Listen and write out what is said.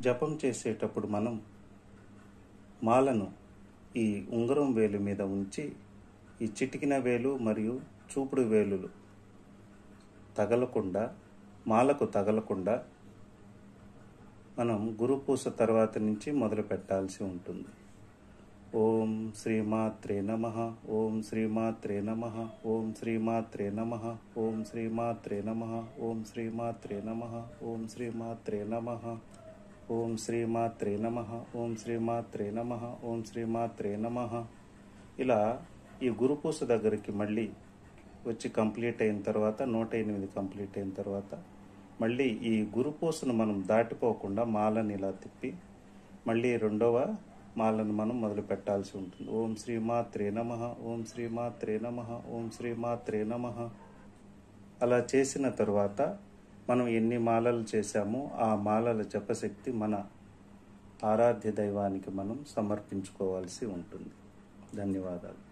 జపం చేసేటప్పుడు మనం మాలను ఈ ఉంగరం వేలు మీద ఉంచి ఈ చిటికిన వేలు మరియు చూపుడు వేలులు తగలకుండా, మాలకు తగలకుండా మనం గురుపూస తర్వాత నుంచి మొదలు పెట్టాల్సి ఉంటుంది. ఓం శ్రీమాత్రే నమః, ఓం శ్రీమాత్రే నమః, ఓం శ్రీమాత్రే నమః, ఓం శ్రీమాత్రే నమః, ఓం శ్రీమాత్రే నమః, ఓం శ్రీమాత్రే నమః, ఓం శ్రీమాత్రే నమః, ఓం శ్రీమాత్రే నమః, ఓం శ్రీమాత్రే నమః. ఇలా ఈ గురుపూస దగ్గరికి మళ్ళీ వచ్చి కంప్లీట్ అయిన తర్వాత 108 కంప్లీట్ అయిన తర్వాత మళ్ళీ ఈ గురుపూసను మనం దాటిపోకుండా మాలని ఇలా తిప్పి మళ్ళీ రెండవ మాలను మనం మొదలు పెట్టాల్సి ఉంటుంది. ఓం శ్రీమాత్రే నమః, ఓం శ్రీమాత్రే నమః, ఓం శ్రీమాత్రే నమః. అలా చేసిన తర్వాత మనం ఎన్ని మాలలు చేశామో ఆ మాలల జపశక్తి మన ఆరాధ్య దైవానికి మనం సమర్పించుకోవాల్సి ఉంటుంది. ధన్యవాదాలు.